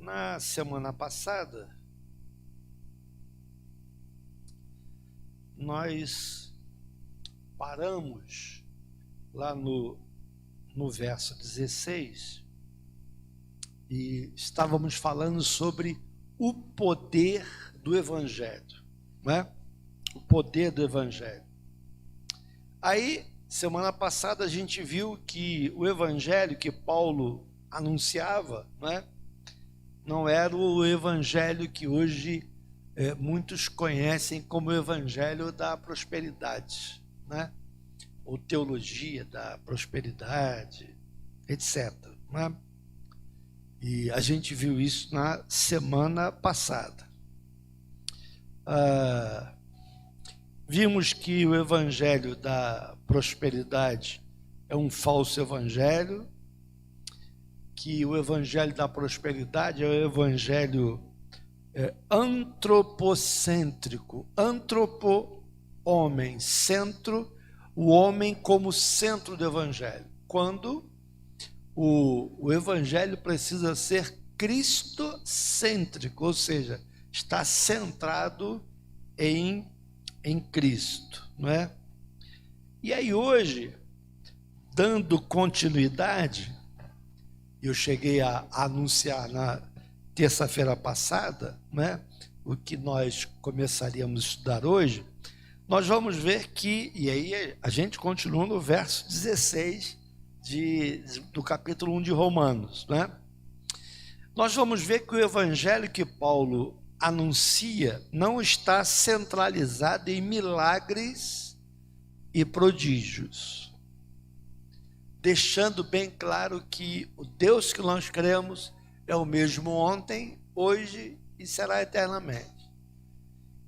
Na semana passada, nós paramos lá no verso 16 e estávamos falando sobre o poder do Evangelho, né? O poder do Evangelho. Aí, semana passada, a gente viu que o Evangelho que Paulo anunciava, né, não era o Evangelho que hoje muitos conhecem como o Evangelho da prosperidade, né? Ou teologia da prosperidade, etc. Né? E a gente viu isso na semana passada. Vimos que o Evangelho da prosperidade é um falso evangelho, que o Evangelho da prosperidade é o Evangelho antropocêntrico, homem, centro, o homem como centro do Evangelho, quando o Evangelho precisa ser cristocêntrico, ou seja, está centrado em Cristo, não é? E aí hoje, dando continuidade, eu cheguei a anunciar na terça-feira passada, né, o que nós começaríamos a estudar hoje. Nós vamos ver que, e aí a gente continua no verso 16 do capítulo 1 de Romanos, né? Nós vamos ver que o evangelho que Paulo anuncia não está centralizado em milagres e prodígios, deixando bem claro que o Deus que nós cremos é o mesmo ontem, hoje e será eternamente.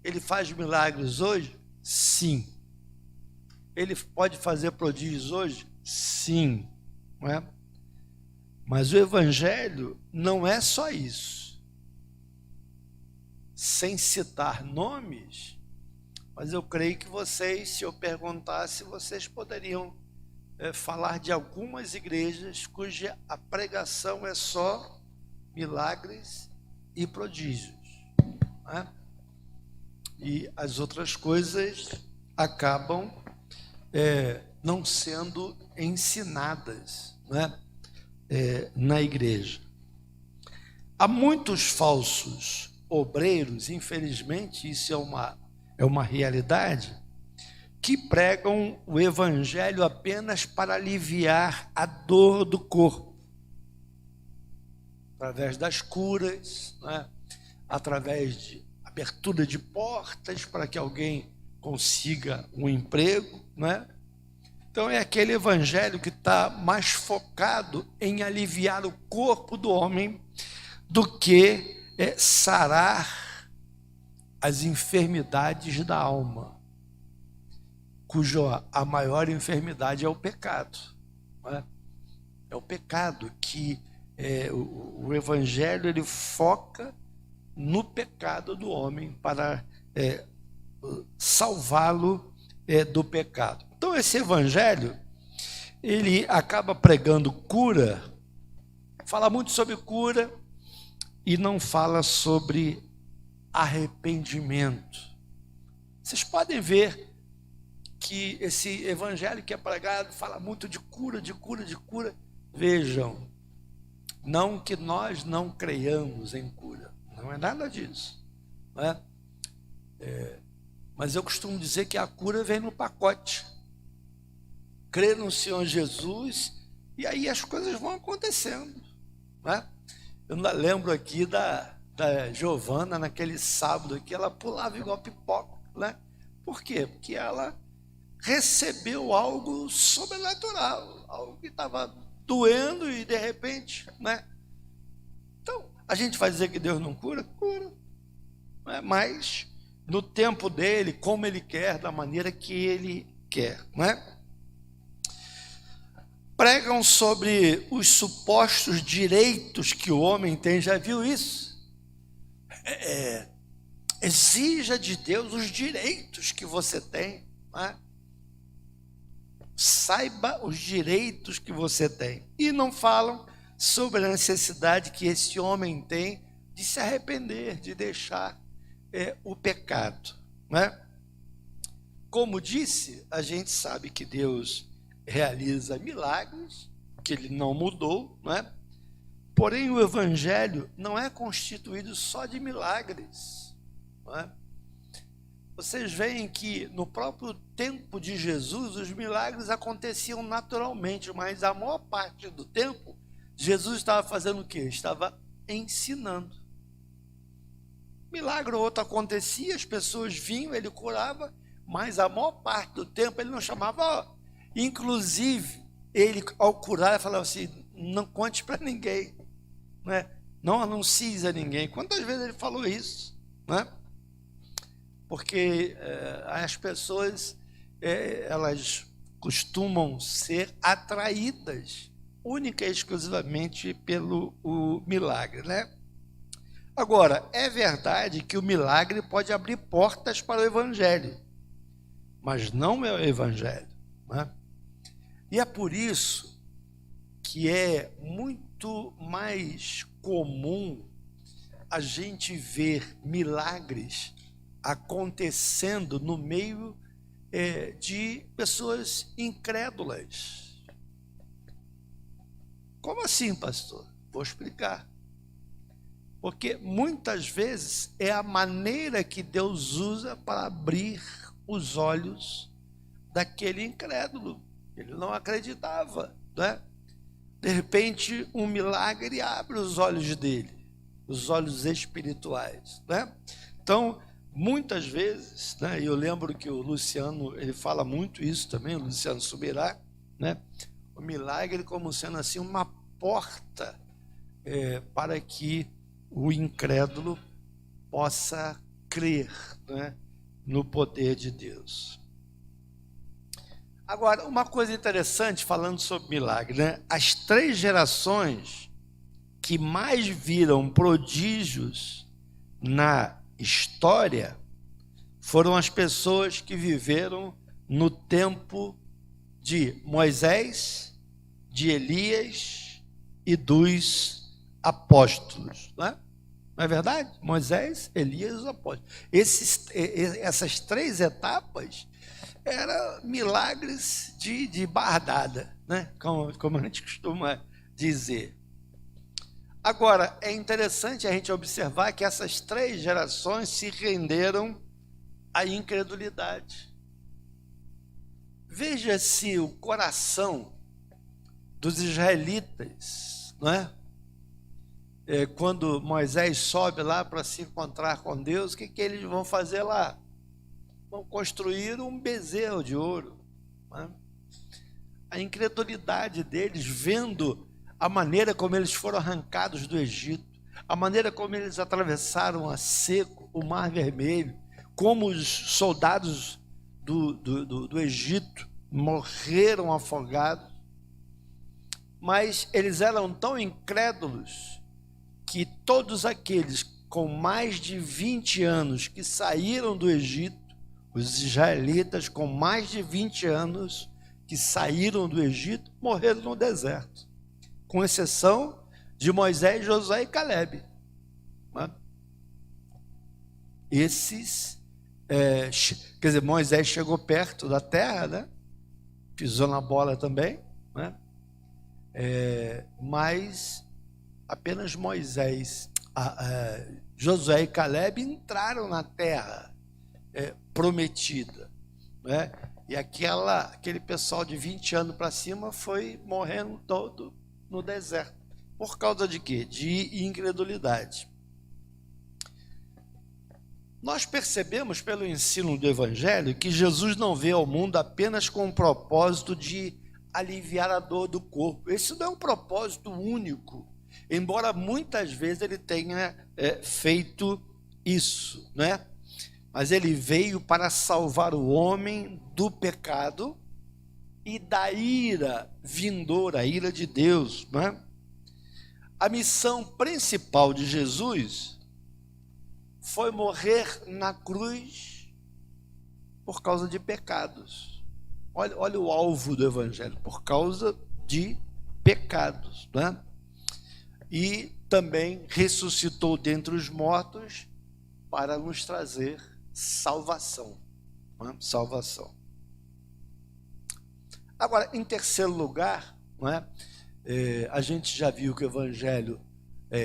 Ele faz milagres hoje? Sim. Ele pode fazer prodígios hoje? Sim. Não é? Mas o Evangelho não é só isso. Sem citar nomes, mas eu creio que vocês, se eu perguntasse, vocês poderiam falar de algumas igrejas cuja a pregação é só milagres e prodígios, né? E as outras coisas acabam não sendo ensinadas, né, na igreja. Há muitos falsos obreiros, infelizmente, isso é uma realidade, que pregam o evangelho apenas para aliviar a dor do corpo, através das curas, né? Através de abertura de portas para que alguém consiga um emprego, né? Então é aquele evangelho que está mais focado em aliviar o corpo do homem do que sarar as enfermidades da alma, cuja a maior enfermidade é o pecado, né? É o pecado que o evangelho ele foca no pecado do homem para salvá-lo do pecado. Então esse evangelho ele acaba pregando cura, fala muito sobre cura e não fala sobre arrependimento. Vocês podem ver que esse evangelho que é pregado fala muito de cura, de cura, de cura. Vejam, não que nós não creiamos em cura, não é nada disso, né? Mas eu costumo dizer que a cura vem no pacote. Crê no Senhor Jesus e aí as coisas vão acontecendo, né? Eu ainda lembro aqui da Giovana, naquele sábado aqui, ela pulava igual pipoca, né? Por quê? Porque ela recebeu algo sobrenatural, algo que estava doendo e de repente, né? Então, a gente vai dizer que Deus não cura? Cura, né? Mas no tempo dele, como ele quer, da maneira que ele quer, né? Pregam sobre os supostos direitos que o homem tem, já viu isso? Exija de Deus os direitos que você tem, né? Saiba os direitos que você tem. E não falam sobre a necessidade que esse homem tem de se arrepender, de deixar o pecado, né? Como disse, a gente sabe que Deus realiza milagres, que ele não mudou, né? Porém, o evangelho não é constituído só de milagres, não é? Vocês veem que no próprio tempo de Jesus, os milagres aconteciam naturalmente, mas a maior parte do tempo, Jesus estava fazendo o quê? Estava ensinando. Milagre ou outro acontecia, as pessoas vinham, ele curava, mas a maior parte do tempo ele não chamava. Inclusive, ele ao curar, ele falava assim, não conte para ninguém, né? Não anuncies a ninguém. Quantas vezes ele falou isso, né? Porque as pessoas, elas costumam ser atraídas única e exclusivamente pelo milagre, né? Agora, é verdade que o milagre pode abrir portas para o evangelho, mas não é o evangelho, né? E é por isso que é muito mais comum a gente ver milagres acontecendo no meio de pessoas incrédulas. Como assim, pastor? Vou explicar. Porque muitas vezes é a maneira que Deus usa para abrir os olhos daquele incrédulo. Ele não acreditava, né? De repente, um milagre abre os olhos dele, os olhos espirituais, né? Então, muitas vezes, né, eu lembro que o Luciano, ele fala muito isso também, o Luciano Subirá, né? O milagre como sendo assim uma porta para que o incrédulo possa crer, né, no poder de Deus. Agora, uma coisa interessante falando sobre milagre, né? As 3 gerações que mais viram prodígios na história foram as pessoas que viveram no tempo de Moisés, de Elias e dos apóstolos, né? Não é verdade? Moisés, Elias e os apóstolos. Essas 3 etapas eram milagres de bardada, né? Como a gente costuma dizer. Agora, é interessante a gente observar que essas 3 gerações se renderam à incredulidade. Veja se o coração dos israelitas, não é? Quando Moisés sobe lá para se encontrar com Deus, o que eles vão fazer lá? Vão construir um bezerro de ouro, não é? A incredulidade deles, vendo a maneira como eles foram arrancados do Egito, a maneira como eles atravessaram a seco o Mar Vermelho, como os soldados do Egito morreram afogados, mas eles eram tão incrédulos que todos aqueles com mais de 20 anos que saíram do Egito, os israelitas com mais de 20 anos que saíram do Egito, morreram no deserto, com exceção de Moisés, Josué e Calebe. Esses, quer dizer, Moisés chegou perto da terra, né? Pisou na bola também, né? Mas apenas Moisés, Josué e Calebe entraram na terra prometida, né? E aquele pessoal de 20 anos para cima foi morrendo todo no deserto. Por causa de quê? De incredulidade. Nós percebemos pelo ensino do Evangelho que Jesus não veio ao mundo apenas com o propósito de aliviar a dor do corpo. Esse não é um propósito único, embora muitas vezes ele tenha feito isso, né? Mas ele veio para salvar o homem do pecado e da ira vindoura, a ira de Deus, né? A missão principal de Jesus foi morrer na cruz por causa de pecados. Olha o alvo do Evangelho, por causa de pecados, né? E também ressuscitou dentre os mortos para nos trazer salvação. Não é? Salvação. Agora, em terceiro lugar, não é? A gente já viu que o evangelho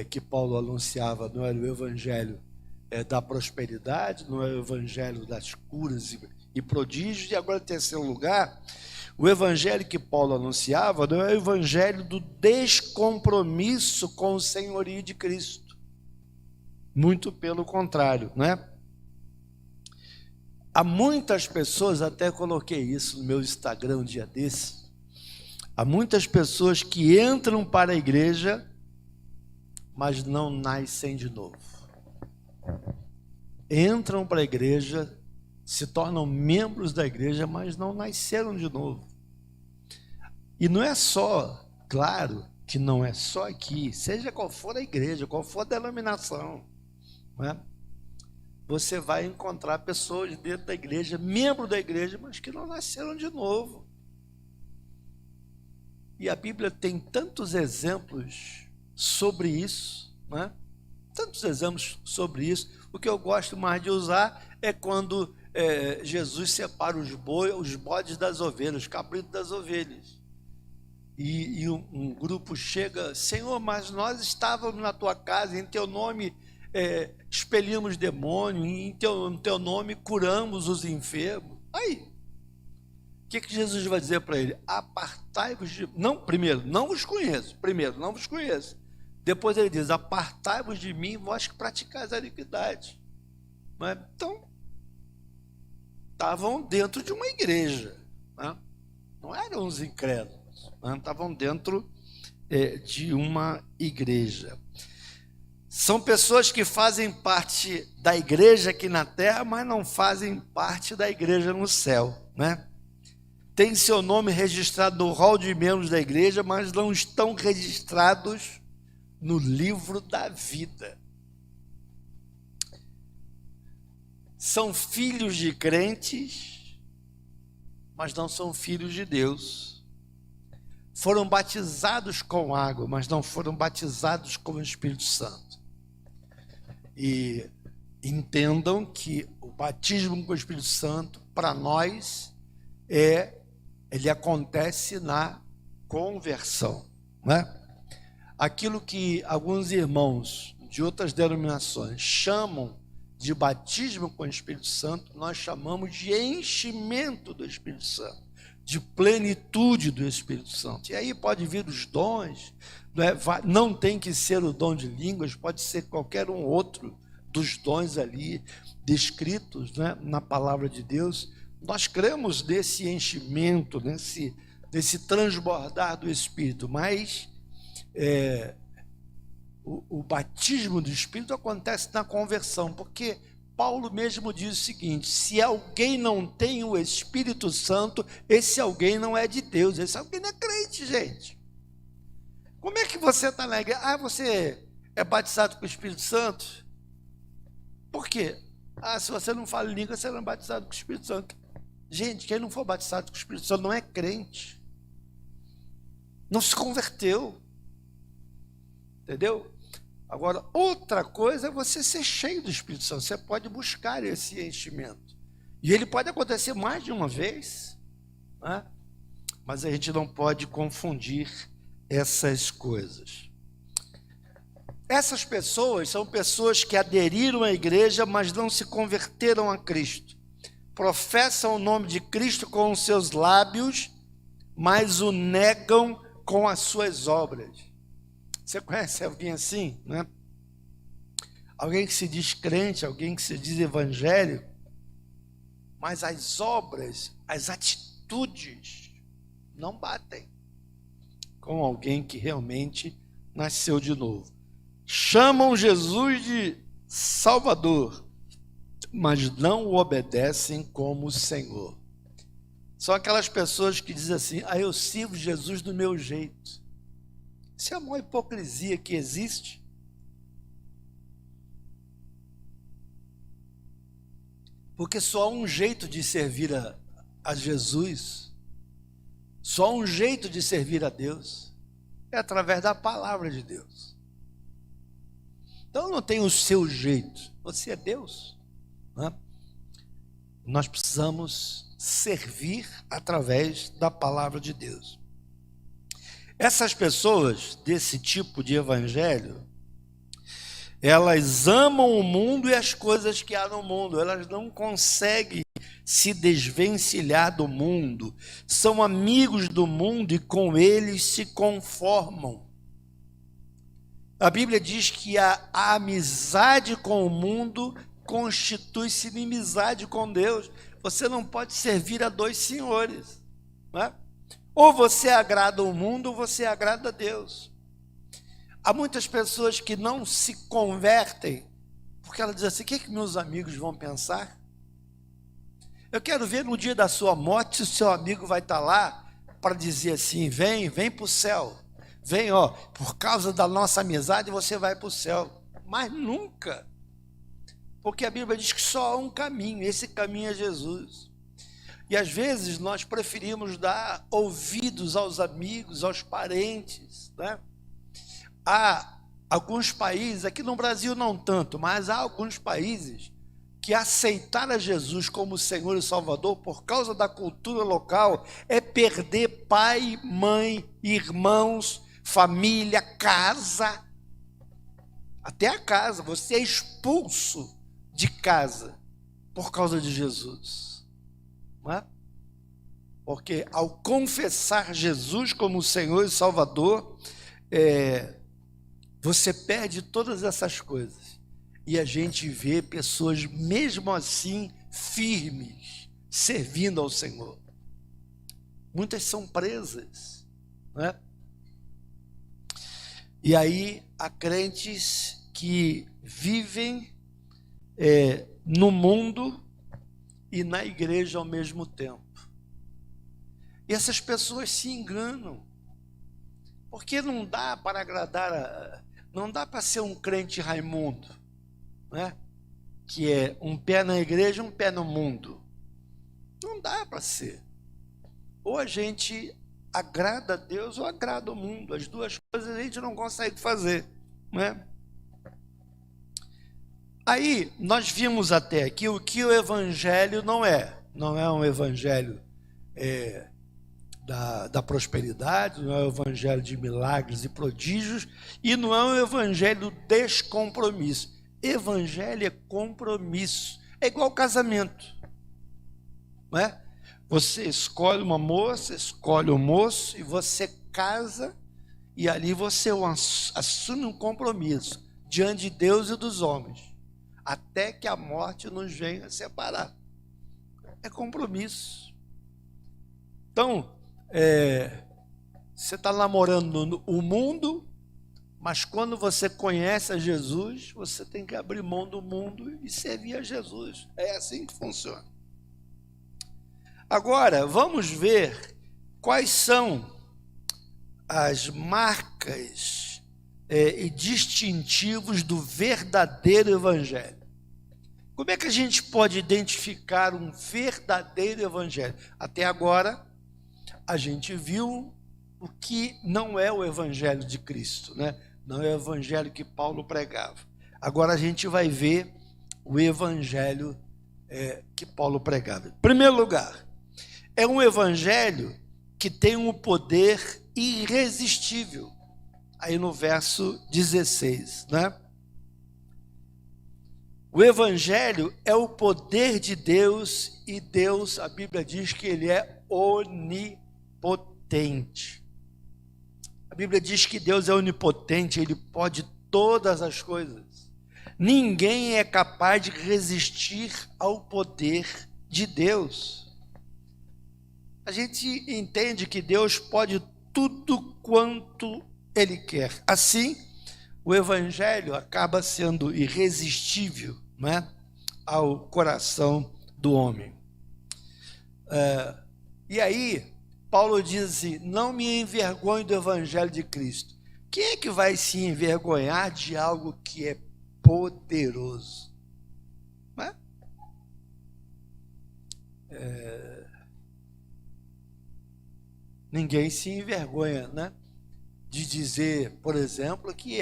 que Paulo anunciava não era o evangelho da prosperidade, não é o evangelho das curas e prodígios. E agora, em terceiro lugar, o evangelho que Paulo anunciava não é o evangelho do descompromisso com o senhorio de Cristo. Muito pelo contrário, né? Há muitas pessoas, até coloquei isso no meu Instagram um dia desse, há muitas pessoas que entram para a igreja, mas não nascem de novo. Entram para a igreja, se tornam membros da igreja, mas não nasceram de novo. E não é só, claro, que não é só aqui, seja qual for a igreja, qual for a denominação, não é? Você vai encontrar pessoas dentro da igreja, membros da igreja, mas que não nasceram de novo. E a Bíblia tem tantos exemplos sobre isso, né? Tantos exemplos sobre isso. O que eu gosto mais de usar é quando Jesus separa os bodes das ovelhas, os cabritos das ovelhas. E um grupo chega: Senhor, mas nós estávamos na tua casa, em teu nome expelimos demônio, em teu nome curamos os enfermos. Aí, o que Jesus vai dizer para ele? Apartai-vos de... Não, primeiro, não vos conheço. Primeiro, não vos conheço. Depois ele diz: apartai-vos de mim, vós que praticais a iniquidade. Então, estavam dentro de uma igreja, né? Não eram os incrédulos, né? Estavam dentro de uma igreja. São pessoas que fazem parte da igreja aqui na terra, mas não fazem parte da igreja no céu, né? Tem seu nome registrado no rol de membros da igreja, mas não estão registrados no livro da vida. São filhos de crentes, mas não são filhos de Deus. Foram batizados com água, mas não foram batizados com o Espírito Santo. E entendam que o batismo com o Espírito Santo, para nós, ele acontece na conversão, né? Aquilo que alguns irmãos de outras denominações chamam de batismo com o Espírito Santo, nós chamamos de enchimento do Espírito Santo, de plenitude do Espírito Santo. E aí pode vir os dons, não tem que ser o dom de línguas, pode ser qualquer um outro dos dons ali descritos, né, na palavra de Deus. Nós cremos nesse enchimento, nesse transbordar do Espírito, mas o batismo do Espírito acontece na conversão, porque Paulo mesmo diz o seguinte: se alguém não tem o Espírito Santo, esse alguém não é de Deus, esse alguém não é crente, gente. Como é que você está na igreja? Você é batizado com o Espírito Santo? Por quê? Se você não fala em língua, você não é batizado com o Espírito Santo. Gente, quem não for batizado com o Espírito Santo não é crente. Não se converteu. Entendeu? Agora, outra coisa é você ser cheio do Espírito Santo. Você pode buscar esse enchimento. E ele pode acontecer mais de uma vez, né? Mas a gente não pode confundir essas coisas. Essas pessoas são pessoas que aderiram à igreja, mas não se converteram a Cristo. Professam o nome de Cristo com os seus lábios, mas o negam com as suas obras. Você conhece alguém assim, né? Alguém que se diz crente, alguém que se diz evangélico, mas as obras, as atitudes não batem com alguém que realmente nasceu de novo. Chamam Jesus de Salvador, mas não o obedecem como Senhor. São aquelas pessoas que dizem assim: eu sirvo Jesus do meu jeito. Isso é a maior hipocrisia que existe. Porque só há um jeito de servir a Jesus, só há um jeito de servir a Deus, é através da palavra de Deus. Então não tem o seu jeito. Você é Deus, né? Nós precisamos servir através da palavra de Deus. Essas pessoas desse tipo de evangelho, elas amam o mundo e as coisas que há no mundo. Elas não conseguem se desvencilhar do mundo. São amigos do mundo e com eles se conformam. A Bíblia diz que a amizade com o mundo constitui-se inimizade com Deus. Você não pode servir a dois senhores, né? Ou você agrada o mundo ou você agrada a Deus. Há muitas pessoas que não se convertem porque elas dizem assim: o que é que meus amigos vão pensar? Eu quero ver no dia da sua morte se o seu amigo vai estar lá para dizer assim: vem para o céu. Vem, ó, por causa da nossa amizade você vai para o céu. Mas nunca. Porque a Bíblia diz que só há um caminho, esse caminho é Jesus. E às vezes nós preferimos dar ouvidos aos amigos, aos parentes, né? Há alguns países, aqui no Brasil não tanto, mas há alguns países que aceitar a Jesus como Senhor e Salvador por causa da cultura local é perder pai, mãe, irmãos, família, casa. Até a casa, você é expulso de casa por causa de Jesus, não é? Porque ao confessar Jesus como Senhor e Salvador, você perde todas essas coisas. E a gente vê pessoas mesmo assim firmes, servindo ao Senhor. Muitas são presas, né? E aí há crentes que vivem no mundo e na igreja ao mesmo tempo. E essas pessoas se enganam, porque não dá para agradar, não dá para ser um crente Raimundo, né? Que é um pé na igreja, um pé no mundo. Não dá para ser. Ou a gente agrada a Deus ou agrada o mundo. As duas coisas a gente não consegue fazer, né? Aí nós vimos até aqui o que o evangelho não é. Não é um evangelho da prosperidade, não é um evangelho de milagres e prodígios, e não é um evangelho descompromisso. Evangelho é compromisso. É igual casamento, não é? Você escolhe uma moça, escolhe um moço e você casa, e ali você assume um compromisso diante de Deus e dos homens, até que a morte nos venha separar. É compromisso. Então, você está namorando o mundo, mas quando você conhece a Jesus, você tem que abrir mão do mundo e servir a Jesus. É assim que funciona. Agora, vamos ver quais são as marcas e distintivos do verdadeiro evangelho. Como é que a gente pode identificar um verdadeiro evangelho? Até agora, a gente viu o que não é o evangelho de Cristo, né? Não é o evangelho que Paulo pregava. Agora a gente vai ver o evangelho que Paulo pregava. Em primeiro lugar, é um evangelho que tem um poder irresistível. Aí no verso 16, né? O evangelho é o poder de Deus, e Deus, a Bíblia diz que ele é onipotente. A Bíblia diz que Deus é onipotente, ele pode todas as coisas. Ninguém é capaz de resistir ao poder de Deus. A gente entende que Deus pode tudo quanto ele quer. Assim, o evangelho acaba sendo irresistível, né, ao coração do homem. E aí, Paulo diz assim: não me envergonhe do evangelho de Cristo. Quem é que vai se envergonhar de algo que é poderoso? Né? Ninguém se envergonha, né, de dizer, por exemplo, que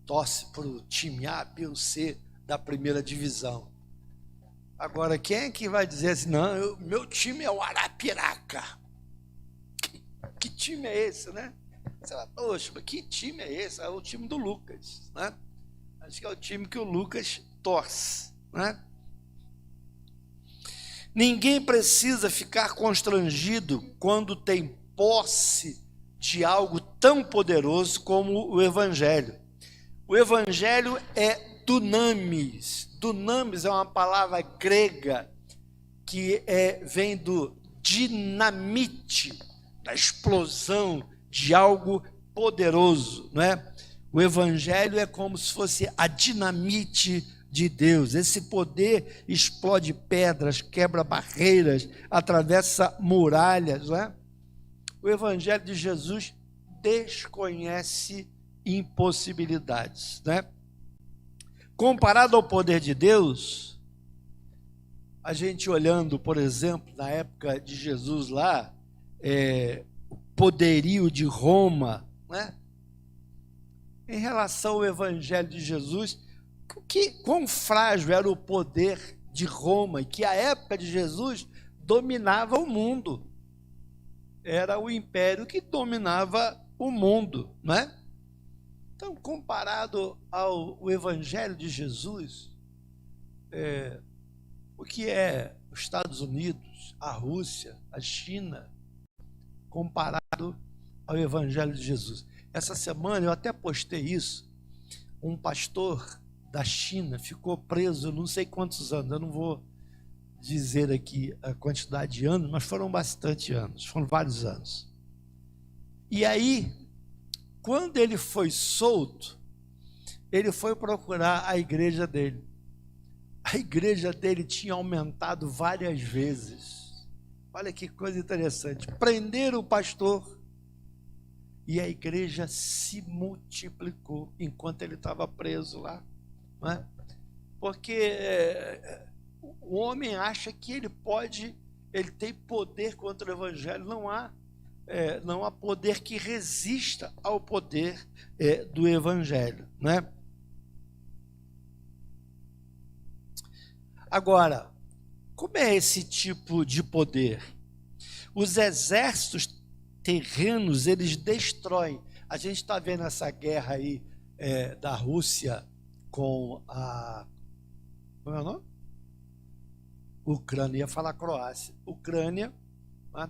torce para o time A, B ou C da primeira divisão. Agora, quem é que vai dizer assim, não, meu time é o Arapiraca? Que time é esse, né? Você fala, poxa, mas que time é esse? É o time do Lucas, né? Acho que é o time que o Lucas torce, né? Ninguém precisa ficar constrangido quando tem posse de algo tão poderoso como o Evangelho. O Evangelho é dunamis. Dunamis é uma palavra grega que vem do dinamite, da explosão de algo poderoso, não é? O Evangelho é como se fosse a dinamite de Deus. Esse poder explode pedras, quebra barreiras, atravessa muralhas, não é? O Evangelho de Jesus desconhece impossibilidades, né? Comparado ao poder de Deus, a gente olhando, por exemplo, na época de Jesus lá, o poderio de Roma, né? Em relação ao Evangelho de Jesus, quão frágil era o poder de Roma, e que a época de Jesus dominava o mundo. Era o império que dominava o mundo, não é? Então, comparado ao Evangelho de Jesus, o que é os Estados Unidos, a Rússia, a China, comparado ao Evangelho de Jesus. Essa semana eu até postei isso, um pastor da China ficou preso não sei quantos anos, eu não vou dizer aqui a quantidade de anos, mas foram bastante anos, foram vários anos. E aí, quando ele foi solto, ele foi procurar a igreja dele. A igreja dele tinha aumentado várias vezes. Olha que coisa interessante. Prenderam o pastor e a igreja se multiplicou enquanto ele estava preso lá. Não é? Porque o homem acha que ele tem poder contra o evangelho. Não há poder que resista ao poder do evangelho, né? Agora, como é esse tipo de poder? Os exércitos terrenos, eles destroem. A gente está vendo essa guerra aí da Rússia com a... Como é o nome? Ucrânia, ia falar Croácia. Ucrânia, né?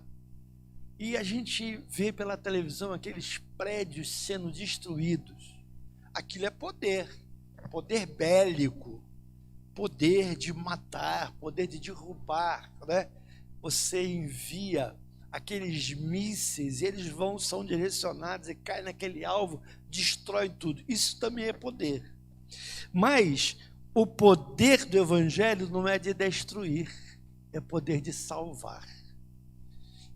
E a gente vê pela televisão aqueles prédios sendo destruídos. Aquilo é poder bélico, poder de matar, poder de derrubar, né? Você envia aqueles mísseis, eles são direcionados e caem naquele alvo, destrói tudo. Isso também é poder. Mas o poder do evangelho não é de destruir, é poder de salvar.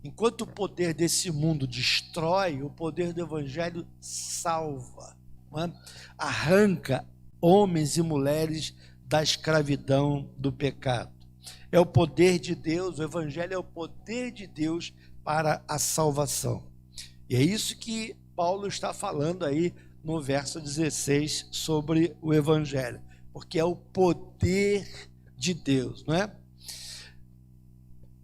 Enquanto o poder desse mundo destrói, o poder do evangelho salva, não é? Arranca homens e mulheres da escravidão do pecado. É o poder de Deus, o evangelho é o poder de Deus para a salvação. E é isso que Paulo está falando aí no verso 16 sobre o evangelho, porque é o poder de Deus, não é?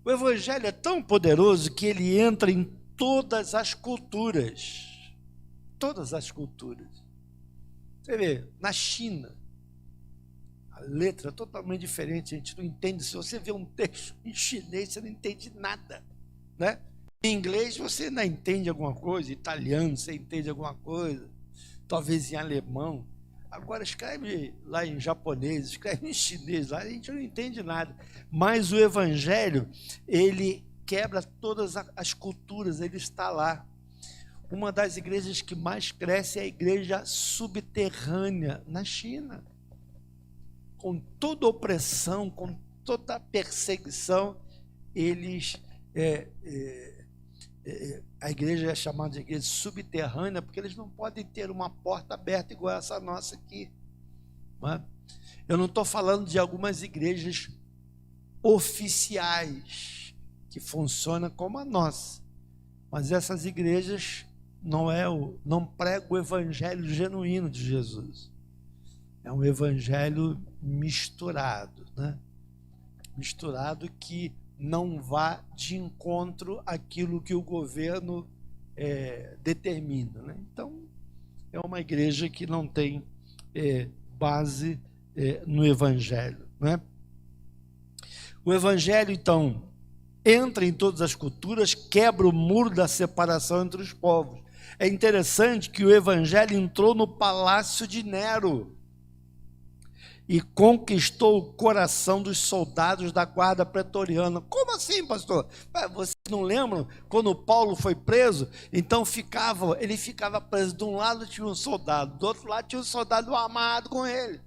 O evangelho é tão poderoso que ele entra em todas as culturas. Todas as culturas. Você vê, na China, a letra é totalmente diferente, a gente não entende. Se você vê um texto em chinês, você não entende nada, né? Em inglês você ainda entende alguma coisa, em italiano você entende alguma coisa, talvez em alemão. Agora escreve lá em japonês, escreve em chinês, lá a gente não entende nada. Mas o evangelho, ele quebra todas as culturas, ele está lá. Uma das igrejas que mais cresce é a igreja subterrânea na China. Com toda opressão, com toda perseguição, eles... a igreja é chamada de igreja subterrânea porque eles não podem ter uma porta aberta igual essa nossa aqui, não é? Eu não estou falando de algumas igrejas oficiais que funcionam como a nossa, mas essas igrejas não prega o evangelho genuíno de Jesus. É um evangelho misturado, né? Misturado, que não vá de encontro àquilo que o governo determina, né? Então, é uma igreja que não tem base no evangelho, né? O evangelho, então, entra em todas as culturas, quebra o muro da separação entre os povos. É interessante que o evangelho entrou no palácio de Nero e conquistou o coração dos soldados da guarda pretoriana. Como assim, pastor? Vocês não lembram quando Paulo foi preso? Então ele ficava preso. De um lado tinha um soldado, do outro lado tinha um soldado amarrado com ele.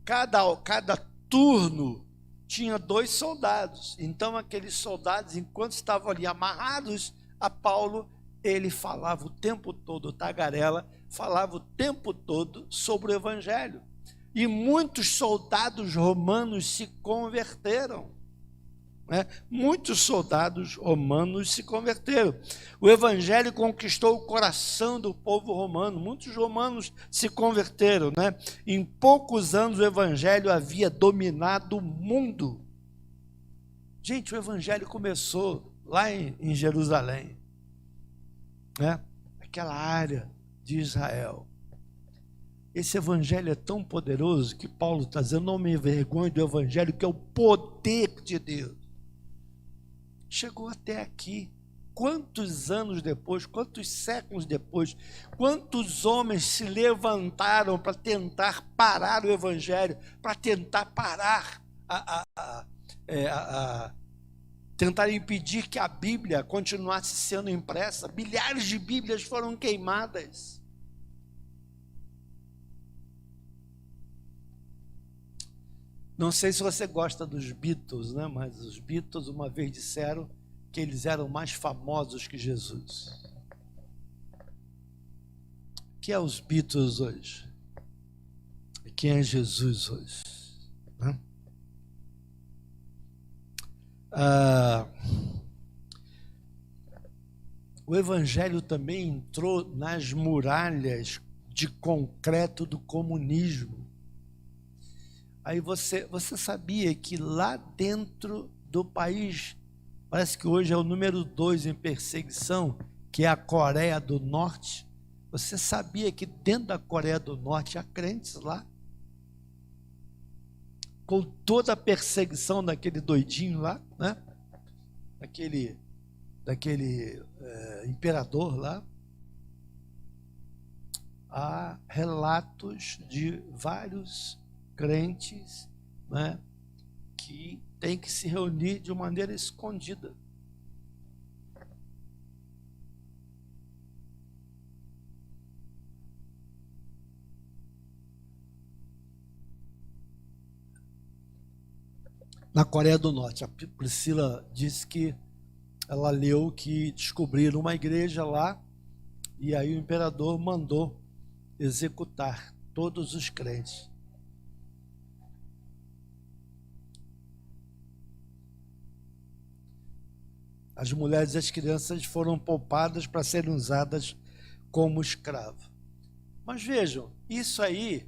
Cada turno tinha 2 soldados. Então aqueles soldados, enquanto estavam ali amarrados a Paulo, ele falava o tempo todo, tagarela, falava o tempo todo sobre o evangelho. E muitos soldados romanos se converteram, né? Muitos soldados romanos se converteram. O evangelho conquistou o coração do povo romano. Muitos romanos se converteram, né? Em poucos anos o evangelho havia dominado o mundo. Gente, o evangelho começou lá em Jerusalém, né? Aquela área de Israel. Esse evangelho é tão poderoso que Paulo está dizendo: não me envergonhe do evangelho, que é o poder de Deus. Chegou até aqui. Quantos anos depois, quantos séculos depois, quantos homens se levantaram para tentar parar o evangelho, para tentar parar, tentar impedir que a Bíblia continuasse sendo impressa. Milhares de Bíblias foram queimadas. Não sei se você gosta dos Beatles, né? Mas os Beatles uma vez disseram que eles eram mais famosos que Jesus. O que é os Beatles hoje? Quem é Jesus hoje? Né? O evangelho também entrou nas muralhas de concreto do comunismo. Aí você sabia que lá dentro do país, parece que hoje é o número 2 em perseguição, que é a Coreia do Norte. Você sabia que dentro da Coreia do Norte há crentes lá? Com toda a perseguição daquele doidinho lá, né? Daquele imperador lá. Há relatos de vários crentes, né, que têm que se reunir de maneira escondida. Na Coreia do Norte, a Priscila disse que ela leu que descobriram uma igreja lá e aí o imperador mandou executar todos os crentes. As mulheres e as crianças foram poupadas para serem usadas como escravo. Mas vejam, isso aí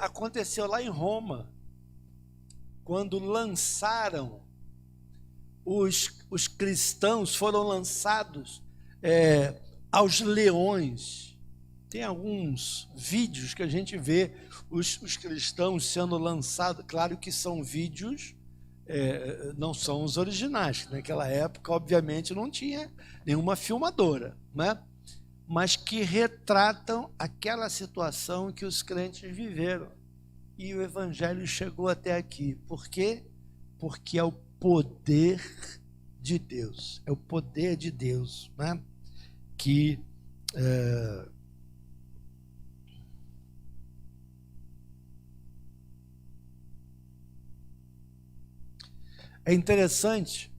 aconteceu lá em Roma, quando lançaram os cristãos, foram lançados aos leões. Tem alguns vídeos que a gente vê os cristãos sendo lançados. Claro que são vídeos, não são os originais. Naquela época, obviamente, não tinha nenhuma filmadora, né? Mas que retratam aquela situação que os crentes viveram. E o evangelho chegou até aqui. Por quê? Porque é o poder de Deus. É o poder de Deus, né? Que é interessante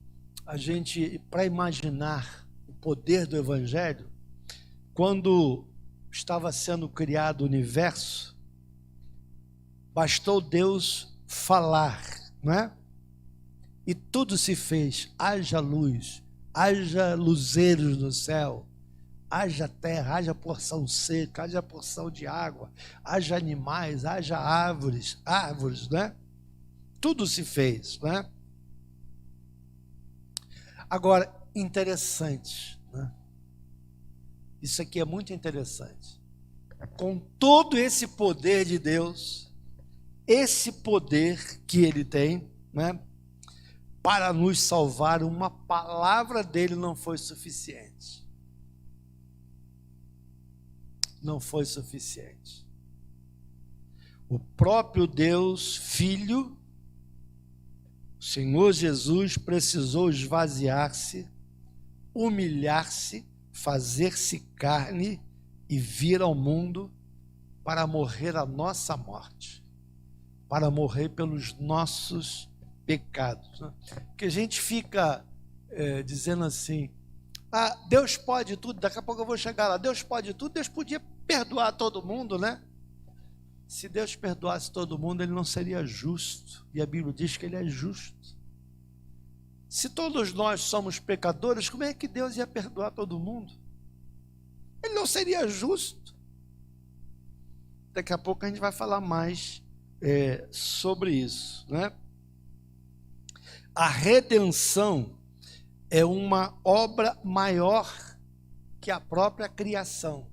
a gente, para imaginar o poder do evangelho, quando estava sendo criado o universo, bastou Deus falar, não é? E tudo se fez. Haja luz, haja luzeiros no céu, haja terra, haja porção seca, haja porção de água, haja animais, haja árvores, né? Tudo se fez, né? Agora, interessante, né? Isso aqui é muito interessante. Com todo esse poder de Deus, esse poder que ele tem, né, para nos salvar, uma palavra dele não foi suficiente. Não foi suficiente. O próprio Deus, Filho, o Senhor Jesus, precisou esvaziar-se, humilhar-se, fazer-se carne e vir ao mundo para morrer a nossa morte, para morrer pelos nossos pecados, né? Porque a gente fica dizendo assim, Deus pode tudo, daqui a pouco eu vou chegar lá, Deus pode tudo, Deus podia perdoar todo mundo, né? Se Deus perdoasse todo mundo, ele não seria justo, e a Bíblia diz que ele é justo. Se todos nós somos pecadores, como é que Deus ia perdoar todo mundo? Ele não seria justo. Daqui a pouco a gente vai falar mais sobre isso, né? A redenção é uma obra maior que a própria criação,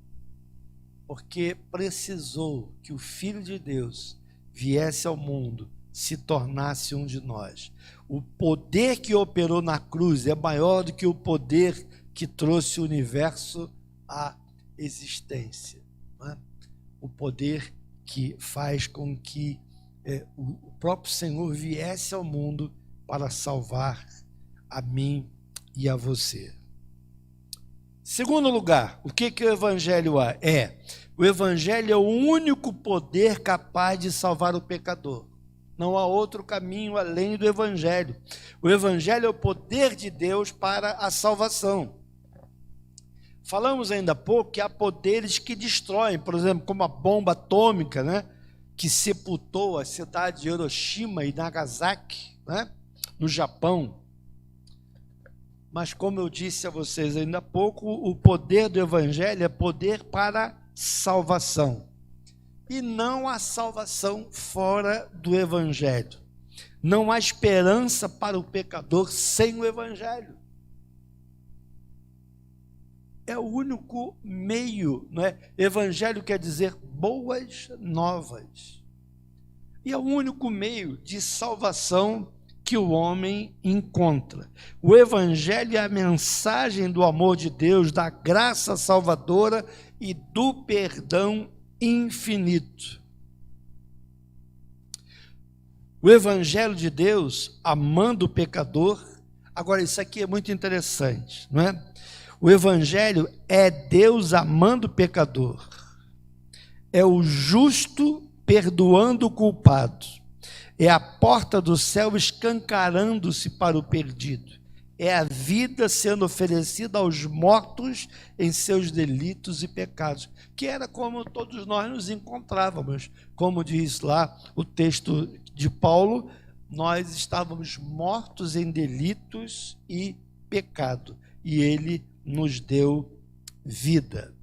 porque precisou que o Filho de Deus viesse ao mundo, se tornasse um de nós. O poder que operou na cruz é maior do que o poder que trouxe o universo à existência, né? O poder que faz com que o próprio Senhor viesse ao mundo para salvar a mim e a você. Segundo lugar, o que o Evangelho é? O Evangelho é o único poder capaz de salvar o pecador. Não há outro caminho além do Evangelho. O Evangelho é o poder de Deus para a salvação. Falamos ainda há pouco que há poderes que destroem, por exemplo, como a bomba atômica, né, que sepultou a cidade de Hiroshima e Nagasaki, né, no Japão. Mas, como eu disse a vocês ainda há pouco, o poder do Evangelho é poder para salvação. E não há salvação fora do Evangelho. Não há esperança para o pecador sem o Evangelho. É o único meio, não é? Evangelho quer dizer boas novas. E é o único meio de salvação que o homem encontra. O Evangelho é a mensagem do amor de Deus, da graça salvadora e do perdão infinito. O Evangelho de Deus amando o pecador. Agora, isso aqui é muito interessante, não é? O Evangelho é Deus amando o pecador. É o justo perdoando o culpado. É a porta do céu escancarando-se para o perdido. É a vida sendo oferecida aos mortos em seus delitos e pecados, que era como todos nós nos encontrávamos. Como diz lá o texto de Paulo, nós estávamos mortos em delitos e pecado, e ele nos deu vida.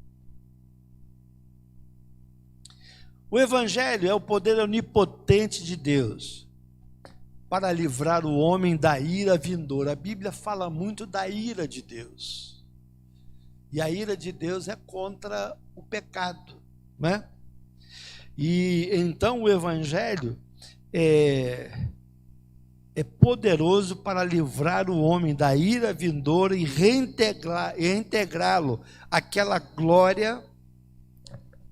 O Evangelho é o poder onipotente de Deus para livrar o homem da ira vindoura. A Bíblia fala muito da ira de Deus. E a ira de Deus é contra o pecado, né? E então o Evangelho é poderoso para livrar o homem da ira vindoura e reintegrá-lo àquela glória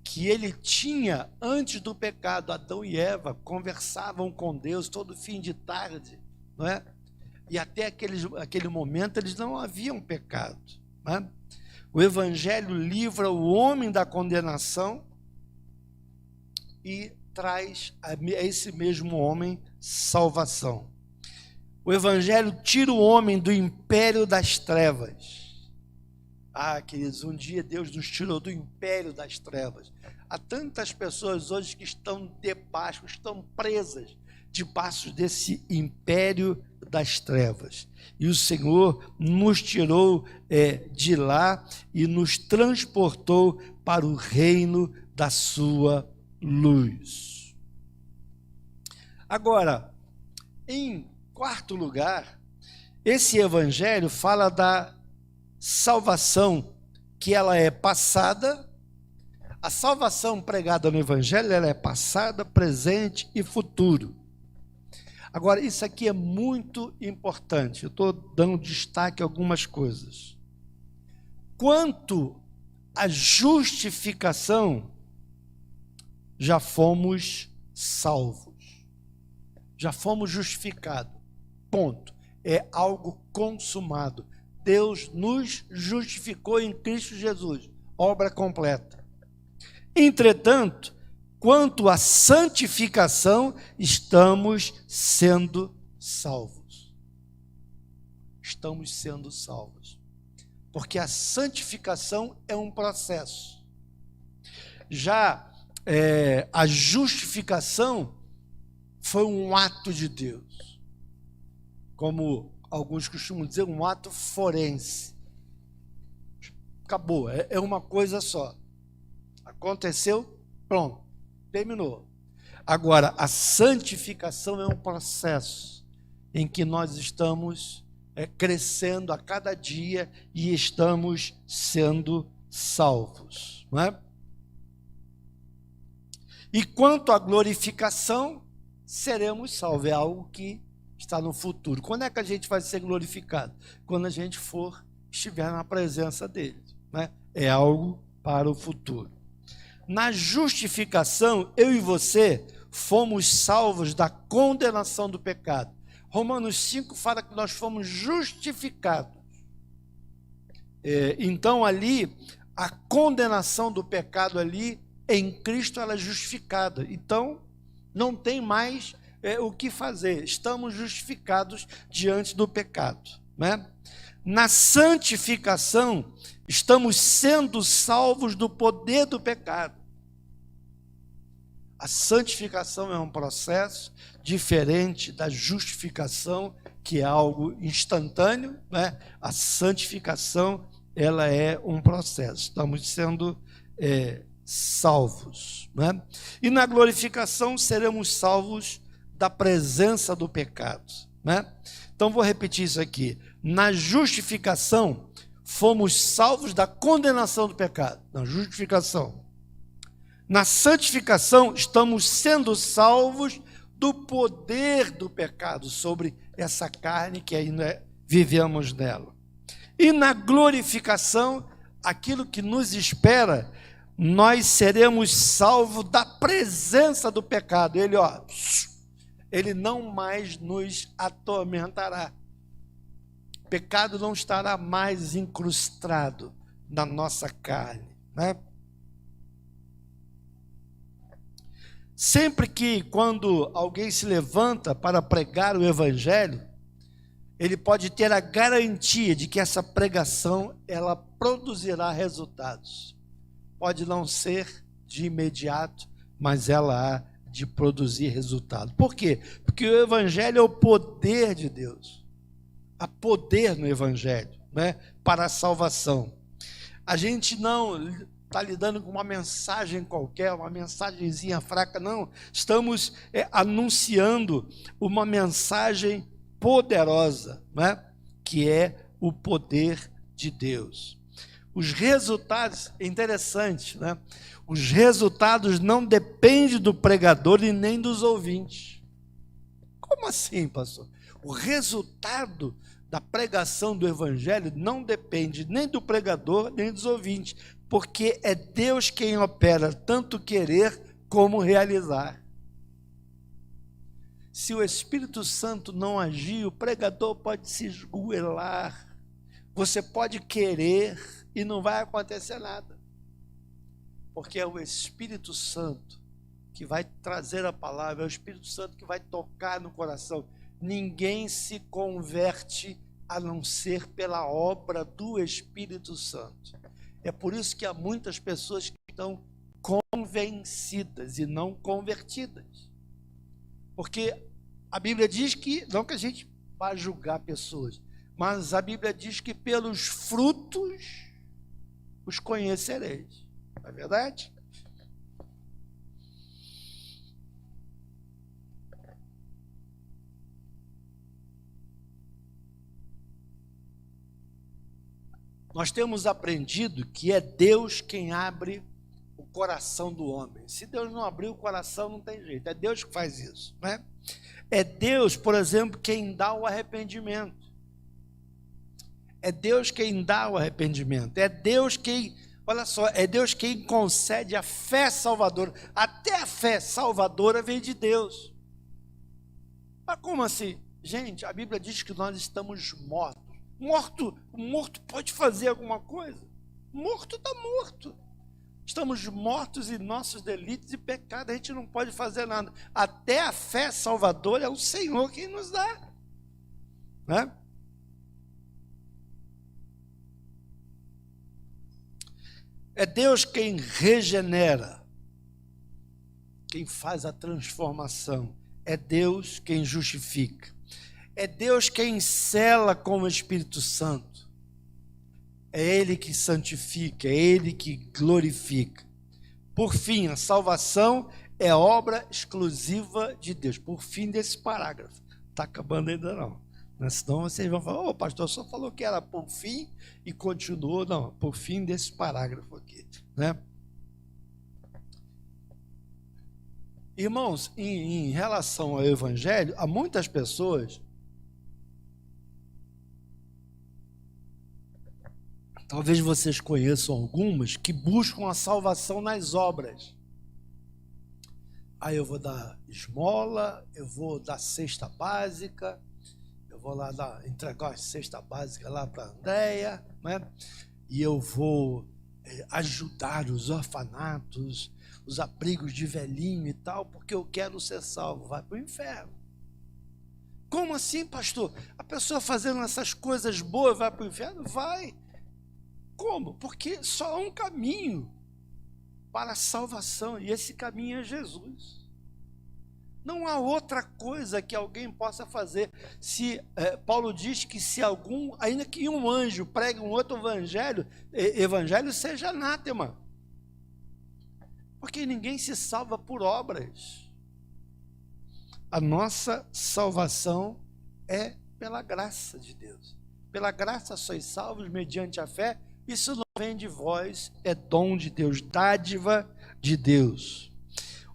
que ele tinha antes do pecado. Adão e Eva conversavam com Deus todo fim de tarde, não é? E até aquele momento eles não haviam pecado, não é? O Evangelho livra o homem da condenação e traz a esse mesmo homem salvação. O Evangelho tira o homem do império das trevas. Queridos, um dia Deus nos tirou do império das trevas. Há tantas pessoas hoje que estão debaixo, estão presas debaixo desse império das trevas. E o Senhor nos tirou de lá e nos transportou para o reino da sua luz. Agora, em quarto lugar, esse evangelho fala da salvação, que ela é passada. A salvação pregada no evangelho, ela é passada, presente e futuro. Agora, isso aqui é muito importante. Eu estou dando destaque a algumas coisas. Quanto à justificação, já fomos salvos. Já fomos justificados. Ponto. É algo consumado. Deus nos justificou em Cristo Jesus. Obra completa. Entretanto, quanto à santificação, estamos sendo salvos. Estamos sendo salvos. Porque a santificação é um processo. Já a justificação foi um ato de Deus. Como alguns costumam dizer, um ato forense. Acabou, é uma coisa só. Aconteceu, pronto, terminou. Agora, a santificação é um processo em que nós estamos crescendo a cada dia e estamos sendo salvos, não é? E quanto à glorificação, seremos salvos. É algo que está no futuro. Quando é que a gente vai ser glorificado? Quando a gente estiver na presença dele, né? É algo para o futuro. Na justificação, eu e você fomos salvos da condenação do pecado. Romanos 5 fala que nós fomos justificados. Então ali, a condenação do pecado ali, em Cristo ela é justificada. Então, não tem mais o que fazer. Estamos justificados diante do pecado, né? Na santificação, estamos sendo salvos do poder do pecado. A santificação é um processo diferente da justificação, que é algo instantâneo, né? A santificação, ela é um processo. Estamos sendo salvos, né? E na glorificação seremos salvos da presença do pecado, né? Então vou repetir isso aqui. Na justificação, fomos salvos da condenação do pecado. Na justificação. Na santificação, estamos sendo salvos do poder do pecado sobre essa carne que ainda vivemos nela. E na glorificação, aquilo que nos espera, nós seremos salvos da presença do pecado. Ele não mais nos atormentará. O pecado não estará mais incrustado na nossa carne, né? Sempre que, quando alguém se levanta para pregar o evangelho, ele pode ter a garantia de que essa pregação, ela produzirá resultados. Pode não ser de imediato, mas ela há de produzir resultado. Por quê? Porque o evangelho é o poder de Deus. Há poder no evangelho, né, para a salvação. A gente não está lidando com uma mensagem qualquer, uma mensagenzinha fraca, não. Estamos anunciando uma mensagem poderosa, né, que é o poder de Deus. Os resultados, é interessante, né? Os resultados não dependem do pregador e nem dos ouvintes. Como assim, pastor? O resultado da pregação do evangelho não depende nem do pregador, nem dos ouvintes, porque é Deus quem opera tanto querer como realizar. Se o Espírito Santo não agir, o pregador pode se esgoelar. Você pode querer e não vai acontecer nada. Porque é o Espírito Santo que vai trazer a palavra, é o Espírito Santo que vai tocar no coração. Ninguém se converte a não ser pela obra do Espírito Santo. É por isso que há muitas pessoas que estão convencidas e não convertidas. Porque A Bíblia diz que, não que a gente vá julgar pessoas, mas a Bíblia diz que pelos frutos os conhecereis. Não é verdade? Nós temos aprendido que é Deus quem abre o coração do homem. Se Deus não abrir o coração, não tem jeito. É Deus que faz isso, né? É Deus, por exemplo, quem dá o arrependimento. É Deus quem dá o arrependimento. É Deus quem, olha só, é Deus quem concede a fé salvadora. Até a fé salvadora vem de Deus. Mas como assim? Gente, a Bíblia diz que nós estamos mortos. Morto pode fazer alguma coisa? Morto está morto. Estamos mortos em nossos delitos e pecados, a gente não pode fazer nada. Até a fé salvadora é o Senhor quem nos dá, né? É Deus quem regenera, quem faz a transformação. É Deus quem justifica. É Deus quem sela com o Espírito Santo. É Ele que santifica, é Ele que glorifica. Por fim, a salvação é obra exclusiva de Deus. Por fim desse parágrafo. Está acabando ainda não. Senão vocês vão falar, o pastor só falou que era por fim e continuou. Não, por fim desse parágrafo aqui, né? Irmãos, em relação ao Evangelho, há muitas pessoas, talvez vocês conheçam algumas, que buscam a salvação nas obras. Aí eu vou dar esmola, eu vou dar cesta básica, eu vou lá entregar a cesta básica lá para a Andréia, né? E eu vou ajudar os orfanatos, os abrigos de velhinho e tal, porque eu quero ser salvo. Vai para o inferno. Como assim, pastor? A pessoa fazendo essas coisas boas vai para o inferno? Vai. Como? Porque só há um caminho para a salvação, e esse caminho é Jesus. Não há outra coisa que alguém possa fazer. Paulo diz que se algum, ainda que um anjo pregue um outro evangelho seja anátema. Porque ninguém se salva por obras. A nossa salvação é pela graça de Deus. Pela graça sois salvos mediante a fé. Isso não vem de vós, é dom de Deus, dádiva de Deus.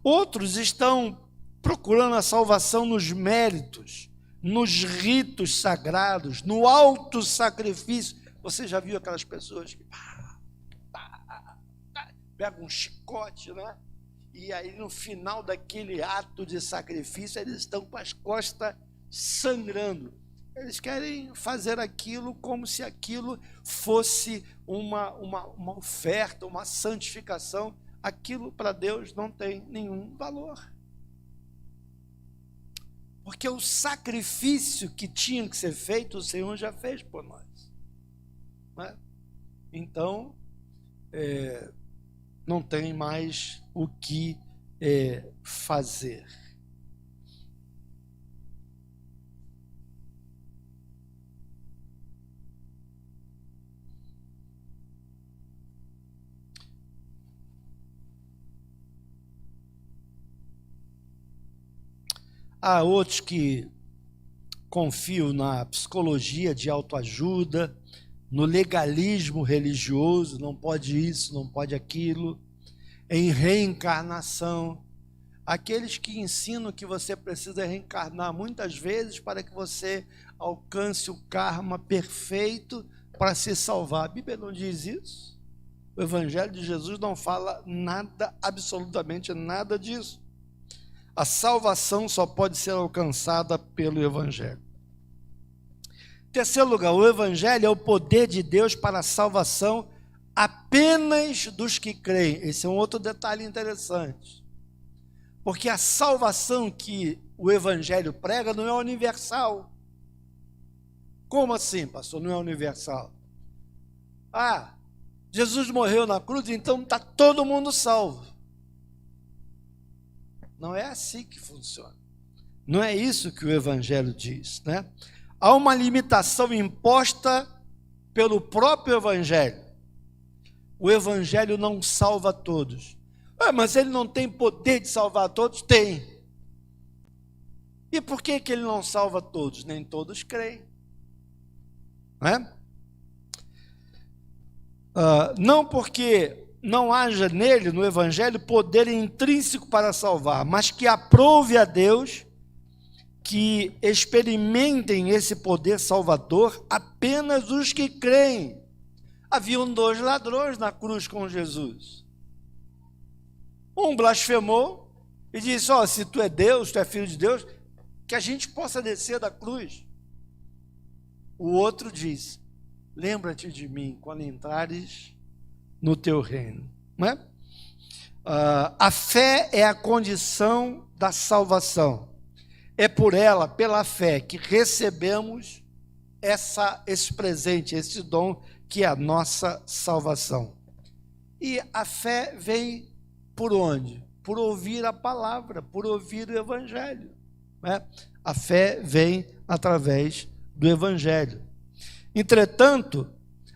Outros estão procurando a salvação nos méritos, nos ritos sagrados, no alto sacrifício. Você já viu aquelas pessoas que pegam um chicote, né? E aí no final daquele ato de sacrifício, eles estão com as costas sangrando. Eles querem fazer aquilo como se aquilo fosse uma oferta, uma santificação. Aquilo para Deus não tem nenhum valor. Porque o sacrifício que tinha que ser feito, o Senhor já fez por nós. Né? Então, não tem mais o que fazer. Há outros que confiam na psicologia de autoajuda, no legalismo religioso, não pode isso, não pode aquilo, em reencarnação. Aqueles que ensinam que você precisa reencarnar muitas vezes para que você alcance o karma perfeito para se salvar. A Bíblia não diz isso. O Evangelho de Jesus não fala nada, absolutamente nada disso. A salvação só pode ser alcançada pelo Evangelho. Em terceiro lugar, o Evangelho é o poder de Deus para a salvação apenas dos que creem. Esse é um outro detalhe interessante. Porque a salvação que o Evangelho prega não é universal. Como assim, pastor? Não é universal? Jesus morreu na cruz, então está todo mundo salvo. Não é assim que funciona. Não é isso que o Evangelho diz, né? Há uma limitação imposta pelo próprio Evangelho. O Evangelho não salva todos. Mas ele não tem poder de salvar todos? Tem. E por que ele não salva todos? Nem todos creem. Né? Não porque não haja nele, no Evangelho, poder intrínseco para salvar, mas que aprove a Deus que experimentem esse poder salvador apenas os que creem. Haviam 2 ladrões na cruz com Jesus. Um blasfemou e disse: se tu é Deus, tu é filho de Deus, que a gente possa descer da cruz. O outro disse: lembra-te de mim quando entrares no teu reino. Não é? A fé é a condição da salvação. É por ela, pela fé, que recebemos esse presente, esse dom, que é a nossa salvação. E a fé vem por onde? Por ouvir a palavra, por ouvir o Evangelho. Né? A fé vem através do Evangelho. Entretanto,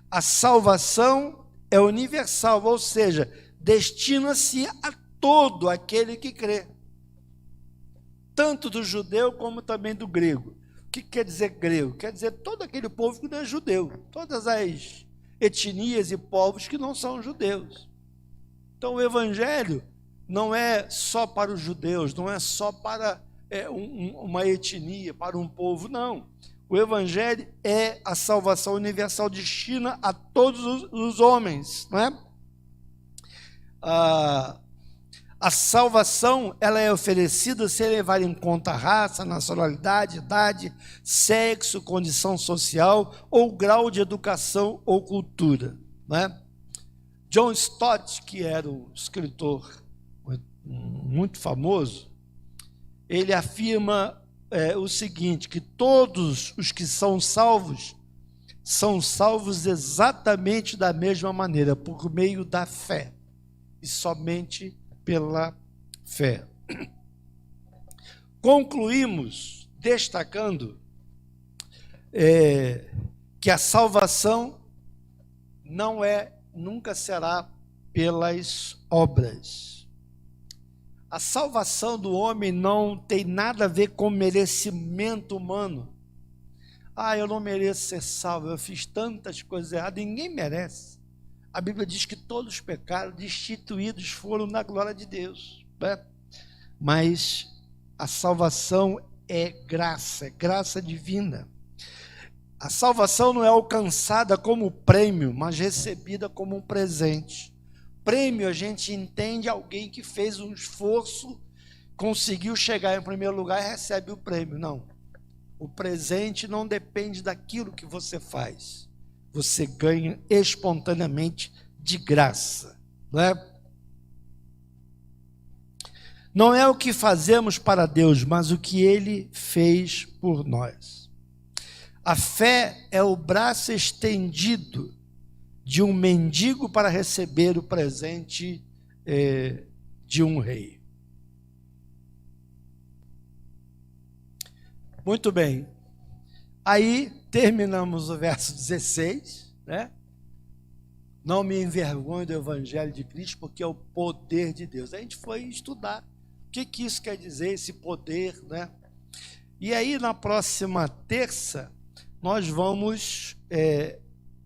a salvação é universal, ou seja, destina-se a todo aquele que crê. Tanto do judeu como também do grego. O que quer dizer grego? Quer dizer todo aquele povo que não é judeu, todas as etnias e povos que não são judeus. Então o Evangelho não é só para os judeus, não é só para uma etnia, para um povo, não. O Evangelho é a salvação universal, destina a todos os homens, não é? A salvação, ela é oferecida sem levar em conta raça, nacionalidade, idade, sexo, condição social ou grau de educação ou cultura, né? John Stott, que era um escritor muito famoso, ele afirma o seguinte, que todos os que são salvos exatamente da mesma maneira, por meio da fé, e somente pela fé. Concluímos destacando que a salvação nunca será pelas obras. A salvação do homem não tem nada a ver com merecimento humano. Eu não mereço ser salvo, eu fiz tantas coisas erradas, ninguém merece. A Bíblia diz que todos os pecados destituídos foram na glória de Deus, né? Mas a salvação é graça divina. A salvação não é alcançada como prêmio, mas recebida como um presente. Prêmio, a gente entende alguém que fez um esforço, conseguiu chegar em primeiro lugar e recebe o prêmio. Não. O presente não depende daquilo que você faz. Você ganha espontaneamente de graça. Não é o que fazemos para Deus, mas o que Ele fez por nós. A fé é o braço estendido de um mendigo para receber o presente de um rei. Muito bem. Aí terminamos o verso 16, né? Não me envergonhe do Evangelho de Cristo, porque é o poder de Deus. A gente foi estudar o que isso quer dizer, esse poder, né? E aí, na próxima terça, nós vamos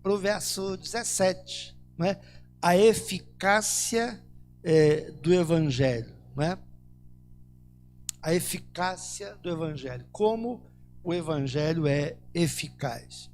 para o verso 17, né? A eficácia do Evangelho, né? A eficácia do Evangelho, como o Evangelho é eficaz.